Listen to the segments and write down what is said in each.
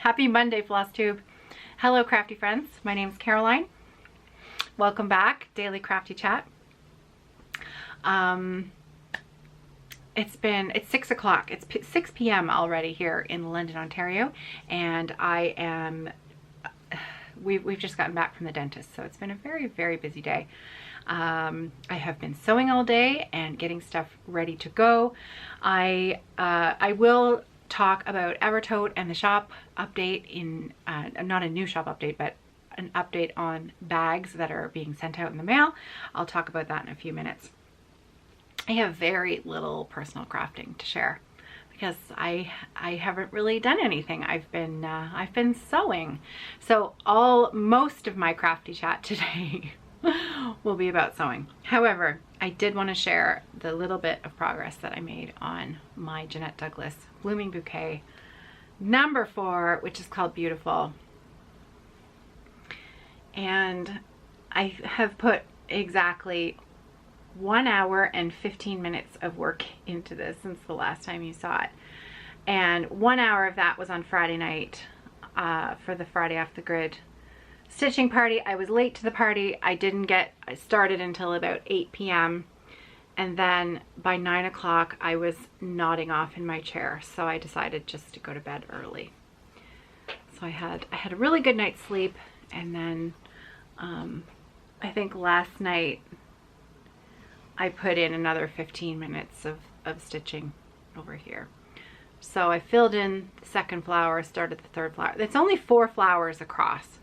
Happy Monday, Flosstube. Hello, crafty friends. My name's Caroline. Welcome back, Daily Crafty Chat. It's 6 o'clock. It's 6 p.m. already here in London, Ontario, and we've just gotten back from the dentist, so it's been a very, very busy day. I have been sewing all day and getting stuff ready to go. I will talk about Evertote and the shop update in, not a new shop update, but an update on bags that are being sent out in the mail. I'll talk about that in a few minutes. I have very little personal crafting to share because I haven't really done anything. I've been sewing. So most of my crafty chat today will be about sewing. However, I did want to share the little bit of progress that I made on my Jeanette Douglas Blooming Bouquet number 4, which is called Beautiful. And I have put exactly 1 hour and 15 minutes of work into this since the last time you saw it. And 1 hour of that was on Friday night for the Friday Off the Grid stitching party. I was late to the party. I started until about 8 p.m. and then by 9 o'clock I was nodding off in my chair, so I decided just to go to bed early. So I had a really good night's sleep, and then I think last night I put in another 15 minutes of stitching over here. So I filled in the second flower, started the third flower. It's only 4 flowers across.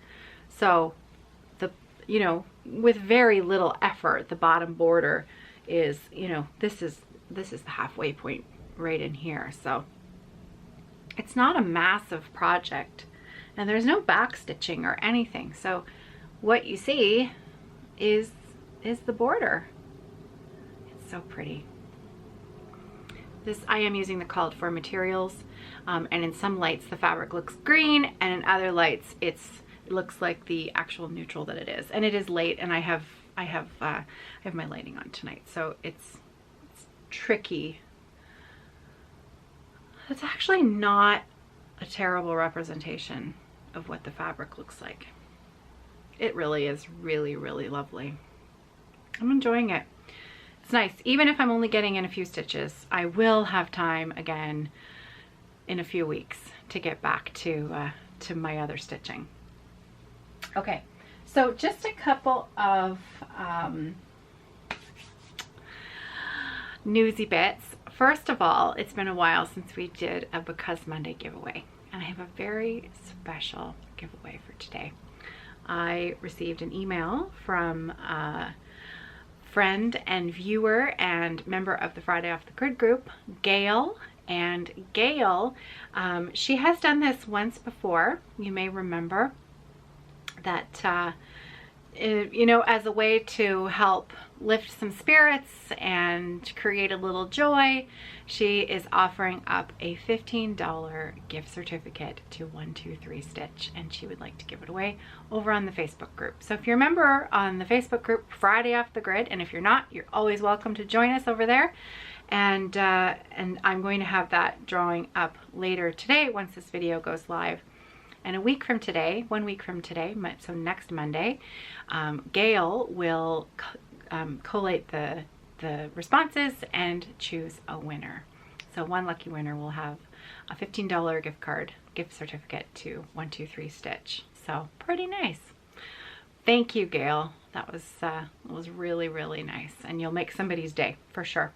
So with very little effort, the bottom border is, this is the halfway point right in here. So it's not a massive project, and there's no back stitching or anything. So what you see is the border. So pretty. I am using the called for materials, and in some lights the fabric looks green, and in other lights it looks like the actual neutral that it is. And it is late, and I have my lighting on tonight, so it's tricky. It's actually not a terrible representation of what the fabric looks like. It really is really, really lovely. I'm enjoying it. It's nice. Even if I'm only getting in a few stitches, I will have time again in a few weeks to get back to my other stitching. Okay, so just a couple of newsy bits. First of all, it's been a while since we did a Because Monday giveaway, and I have a very special giveaway for today. I received an email from friend and viewer and member of the Friday Off the Grid group, Gail. And Gail, she has done this once before. You may remember that, as a way to help lift some spirits and create a little joy, she is offering up a $15 gift certificate to 123 Stitch, and she would like to give it away over on the Facebook group. So if you're a member on the Facebook group Friday Off the Grid, and if you're not, you're always welcome to join us over there. And I'm going to have that drawing up later today once this video goes live. And 1 week from today, so next Monday, Gail will collate the responses and choose a winner. So one lucky winner will have a $15 gift certificate to 123 Stitch. So pretty nice. Thank you, Gail. That was really, really nice, and you'll make somebody's day for sure.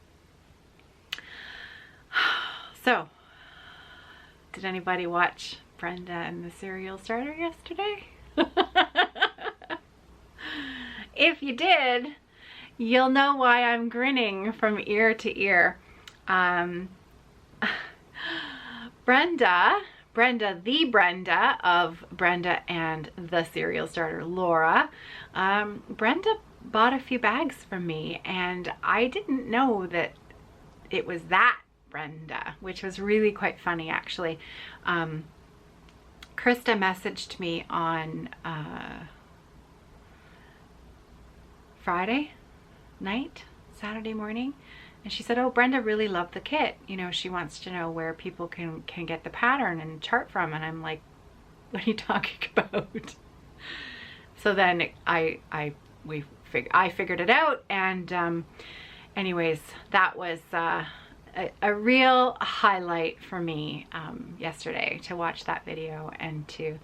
So, did anybody watch Brenda and the Serial Starter yesterday? If you did, you'll know why I'm grinning from ear to ear. Brenda of Brenda and the Serial Starter, Laura, Brenda bought a few bags from me, and I didn't know that it was that Brenda, which was really quite funny actually. Krista messaged me on Friday night, Saturday morning, and she said, oh, Brenda really loved the kit. She wants to know where people can get the pattern and chart from. And I'm like, What are you talking about? So then I figured it out, and anyways, that was a real highlight for me yesterday, to watch that video and to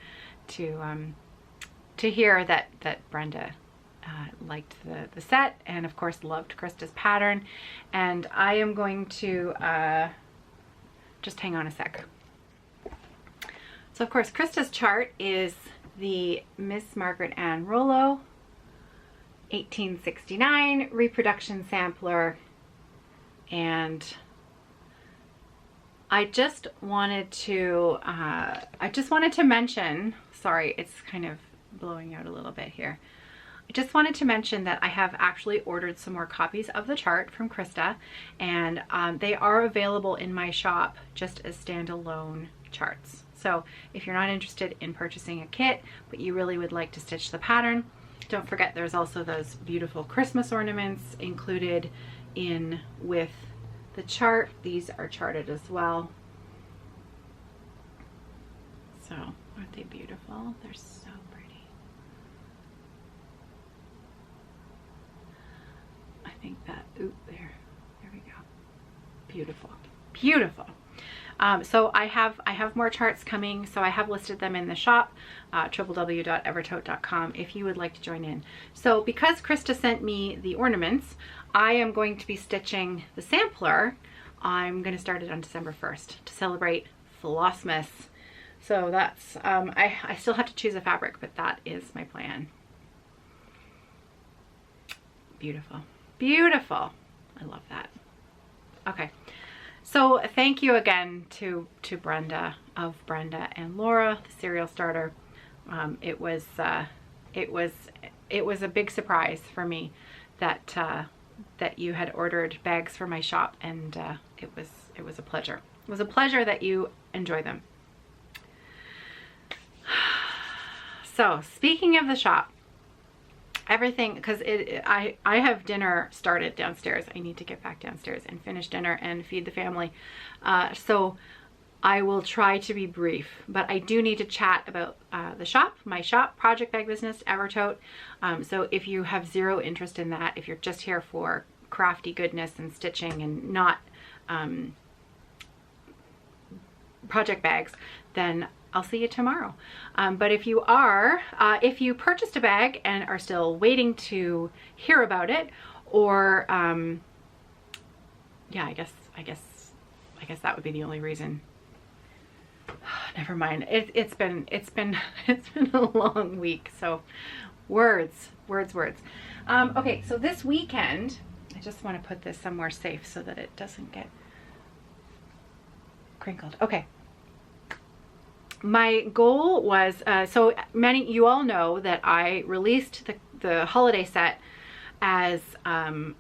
hear that Brenda liked the set, and of course loved Krista's pattern. And I am going to just hang on a sec. So of course Krista's chart is the Miss Margaret Ann Rollo 1869 reproduction sampler, and I just wanted to mention, sorry, it's kind of blowing out a little bit here. I just wanted to mention that I have actually ordered some more copies of the chart from Krista, and they are available in my shop just as standalone charts. So if you're not interested in purchasing a kit, but you really would like to stitch the pattern, don't forget there's also those beautiful Christmas ornaments included in with the chart. These are charted as well. So aren't they beautiful? They're so pretty. I think that, ooh, there we go. Beautiful, beautiful. So I have more charts coming, so I have listed them in the shop, www.evertote.com, if you would like to join in. So because Krista sent me the ornaments, I am going to be stitching the sampler. I'm going to start it on December 1st to celebrate Flossmas. So that's, I still have to choose a fabric, but that is my plan. Beautiful, beautiful. I love that. Okay. So thank you again to Brenda of Brenda and Laura, the cereal starter. It was a big surprise for me that that you had ordered bags for my shop, and it was a pleasure. It was a pleasure that you enjoy them. So speaking of the shop, everything, because I have dinner started downstairs. I need to get back downstairs and finish dinner and feed the family. So I will try to be brief, but I do need to chat about the shop, my shop, Project Bag Business, Evertote. So if you have zero interest in that, if you're just here for crafty goodness and stitching and not project bags, then I'll see you tomorrow. But if you are, if you purchased a bag and are still waiting to hear about it, or yeah, I guess that would be the only reason. Never mind. It's been a long week. So words. Okay, so this weekend, I just want to put this somewhere safe so that it doesn't get crinkled. Okay. My goal was, so many, you all know that I released the holiday set as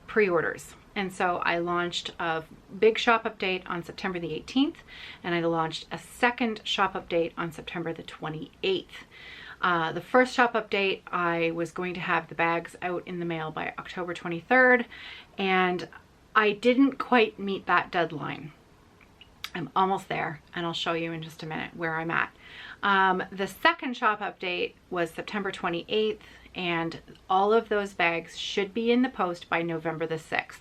pre-orders. And so I launched a big shop update on September the 18th, and I launched a second shop update on September the 28th. The first shop update, I was going to have the bags out in the mail by October 23rd, and I didn't quite meet that deadline. I'm almost there, and I'll show you in just a minute where I'm at. The second shop update was September 28th, and all of those bags should be in the post by November the 6th.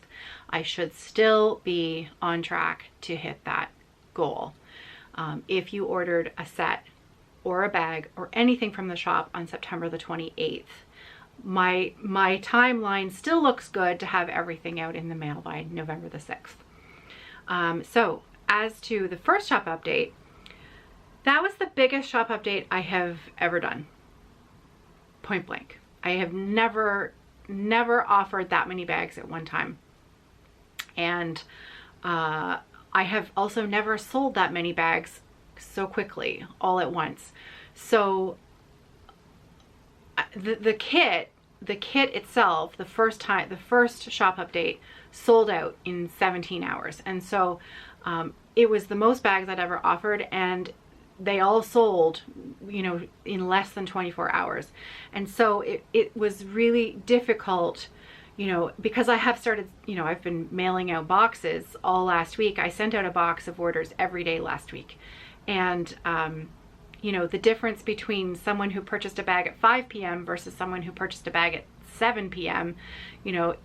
I should still be on track to hit that goal. If you ordered a set or a bag or anything from the shop on September the 28th, my timeline still looks good to have everything out in the mail by November the 6th. So as to the first shop update, that was the biggest shop update I have ever done. Point blank. I have never offered that many bags at one time. And I have also never sold that many bags so quickly all at once. So the kit itself, the first shop update sold out in 17 hours. And so it was the most bags I'd ever offered, and they all sold, you know, in less than 24 hours. And so it was really difficult, you know, because I have started, you know, I've been mailing out boxes all last week. I sent out a box of orders every day last week. And you know, the difference between someone who purchased a bag at 5 p.m. versus someone who purchased a bag at 7 p.m. You know,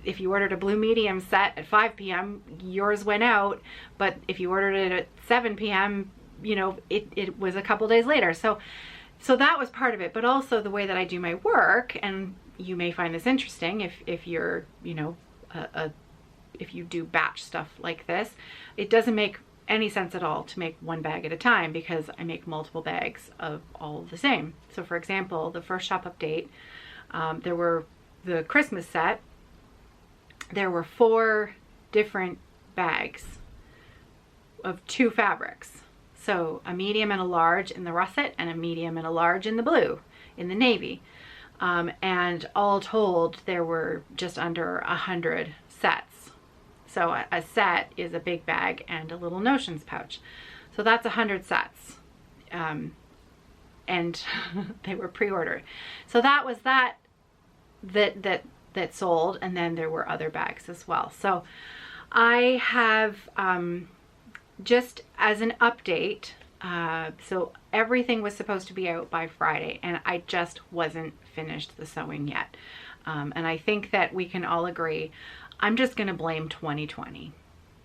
if you ordered a blue medium set at 5 p.m., yours went out, but if you ordered it at 7 p.m., you know, it was a couple days later. So that was part of it, but also the way that I do my work, and you may find this interesting if you're, you know, if you do batch stuff like this, it doesn't make any sense at all to make one bag at a time because I make multiple bags of all the same. So for example, the first shop update, there were the Christmas set, there were 4 different bags of 2 fabrics. So a medium and a large in the russet and a medium and a large in the blue, in the navy. And all told, there were just under 100 sets. So a set is a big bag and a little notions pouch. So that's 100 sets. And they were pre-ordered. So that was that sold, and then there were other bags as well. So I have, just as an update, so everything was supposed to be out by Friday, and I just wasn't finished the sewing yet. And I think that we can all agree, I'm just going to blame 2020.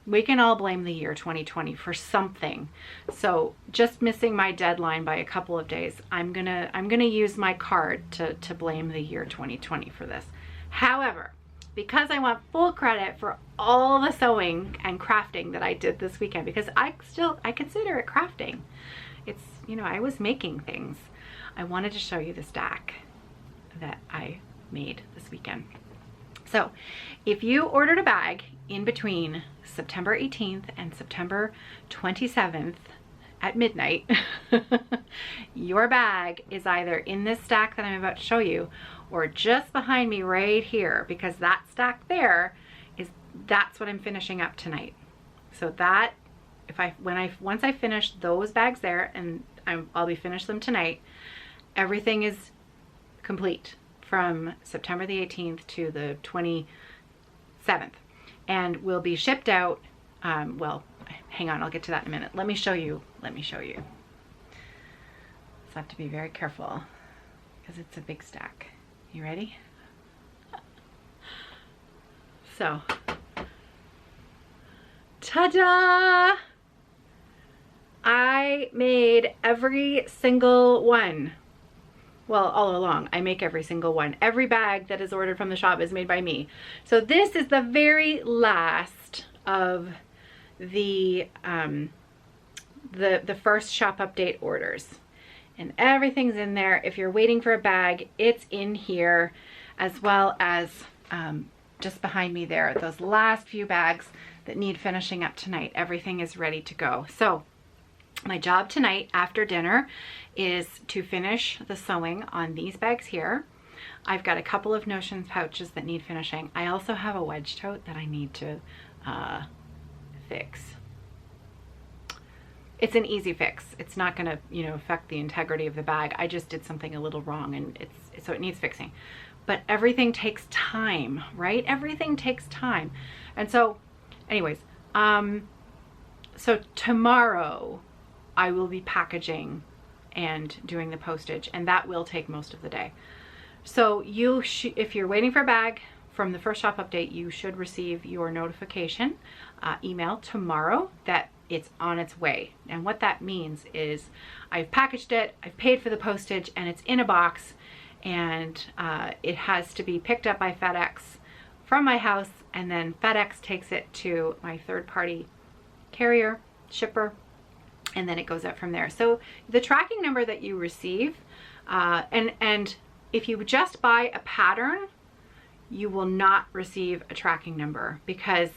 We can all blame the year 2020 for something. So just missing my deadline by a couple of days, I'm gonna use my card to blame the year 2020 for this. However, because I want full credit for all the sewing and crafting that I did this weekend, because I consider it crafting. It's, you know, I was making things. I wanted to show you the stack that I made this weekend. So if you ordered a bag in between September 18th and September 27th at midnight, your bag is either in this stack that I'm about to show you or just behind me right here, because that stack there that's what I'm finishing up tonight. So that, once I finish those bags there, and I'll be finished them tonight, everything is complete from September the 18th to the 27th, and will be shipped out. Well, hang on, I'll get to that in a minute. Let me show you. So I have to be very careful because it's a big stack. You ready? So, ta-da! I made every single one. Well, all along, I make every single one. Every bag that is ordered from the shop is made by me. So this is the very last of the first shop update orders. And everything's in there. If you're waiting for a bag, it's in here, as well as just behind me there, those last few bags that need finishing up tonight. Everything is ready to go. So my job tonight after dinner is to finish the sewing on these bags here. I've got a couple of notions pouches that need finishing. I also have a wedge tote that I need to fix. It's an easy fix. It's not gonna, you know, affect the integrity of the bag. I just did something a little wrong, and so it needs fixing. But everything takes time, right? Everything takes time. And so anyways, so tomorrow I will be packaging and doing the postage, and that will take most of the day. So if you're waiting for a bag from the first shop update, you should receive your notification email tomorrow that it's on its way. And what that means is I've packaged it, I've paid for the postage, and it's in a box, and it has to be picked up by FedEx from my house, and then FedEx takes it to my third-party carrier, shipper, and then it goes out from there. So the tracking number that you receive, and if you just buy a pattern, you will not receive a tracking number, because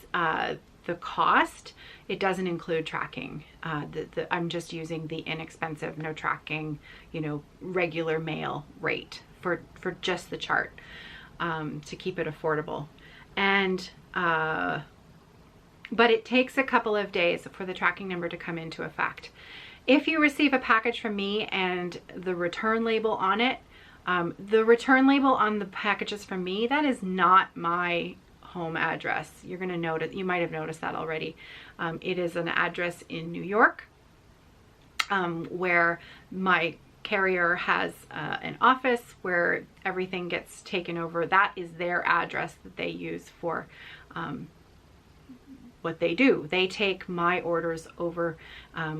the cost, it doesn't include tracking. I'm just using the inexpensive, no tracking, you know, regular mail rate for just the chart, to keep it affordable. And but it takes a couple of days for the tracking number to come into effect. If you receive a package from me and the return label on it, the return label on the packages from me, that is not my home address. You're going to notice, you might have noticed that already. It is an address in New York. where my carrier has an office where everything gets taken over. That is their address that they use for what they do. They take my orders over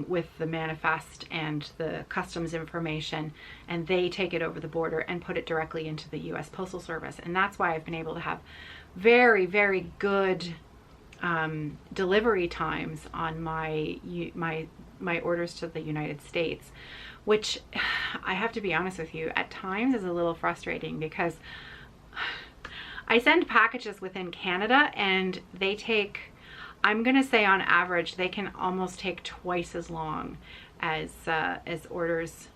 with the manifest and the customs information, and they take it over the border and put it directly into the US Postal Service. And that's why I've been able to have very, very good delivery times on my orders to the United States, which I have to be honest with you, at times is a little frustrating, because I send packages within Canada and they take, I'm gonna say on average, they can almost take twice as long as orders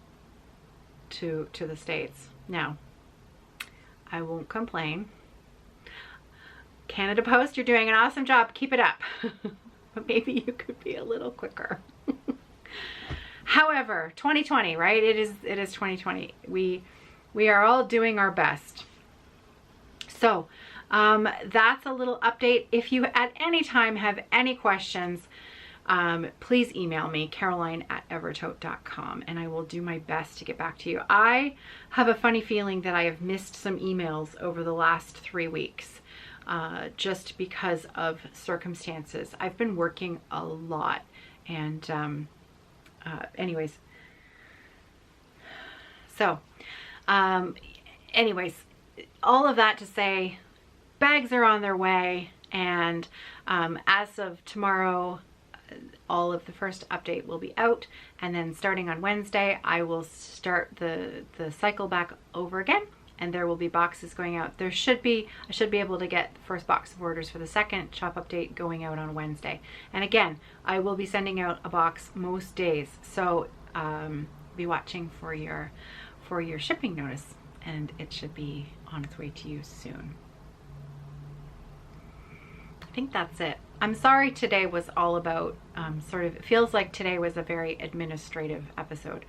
to the States. Now, I won't complain. Canada Post, you're doing an awesome job. Keep it up. But maybe you could be a little quicker. However, 2020, right? It is 2020. We are all doing our best. So that's a little update. If you at any time have any questions, please email me, caroline@evertote.com, and I will do my best to get back to you. I have a funny feeling that I have missed some emails over the last 3 weeks, just because of circumstances. I've been working a lot, and anyways, so anyways, all of that to say, bags are on their way, and as of tomorrow, all of the first update will be out, and then starting on Wednesday, I will start the cycle back over again, and there will be boxes going out. I should be able to get the first box of orders for the second shop update going out on Wednesday. And again, I will be sending out a box most days, so be watching for your shipping notice, and it should be on its way to you soon. I think that's it. I'm sorry today was all about it feels like today was a very administrative episode,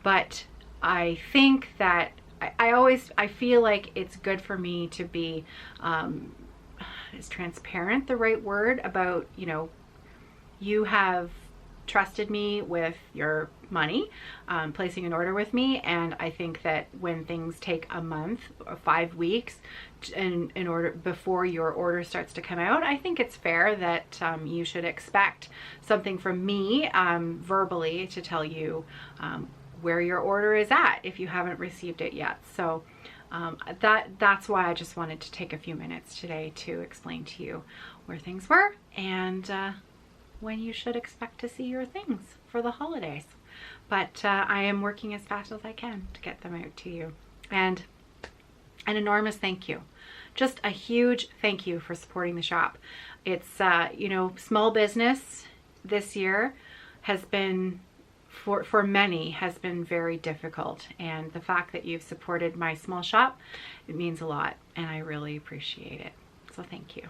but I think that I feel like it's good for me to be, is transparent the right word, about, you have trusted me with your money, placing an order with me, and I think that when things take a month or 5 weeks in order before your order starts to come out, I think it's fair that you should expect something from me verbally to tell you where your order is at if you haven't received it yet. So that's why I just wanted to take a few minutes today to explain to you where things were, and when you should expect to see your things for the holidays. But I am working as fast as I can to get them out to you. And an enormous thank you. Just a huge thank you for supporting the shop. It's, small business this year has been, for many, has been very difficult. And the fact that you've supported my small shop, it means a lot, and I really appreciate it. So thank you.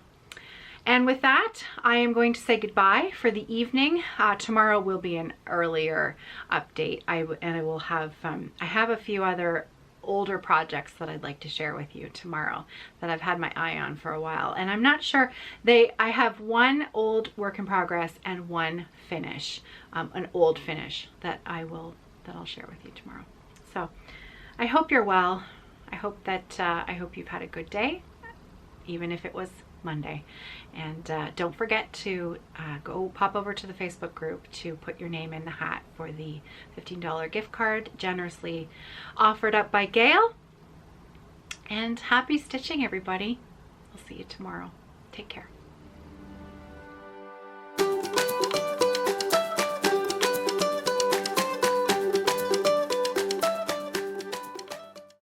And with that, I am going to say goodbye for the evening. Tomorrow will be an earlier update. I will have, I have a few other older projects that I'd like to share with you tomorrow that I've had my eye on for a while. And I'm not sure, I have one old work in progress and one finish, an old finish that I'll share with you tomorrow. So I hope you're well. I hope you've had a good day, even if it was Monday. And don't forget to go pop over to the Facebook group to put your name in the hat for the $15 gift card generously offered up by Gail. And happy stitching, everybody. I'll see you tomorrow. Take care.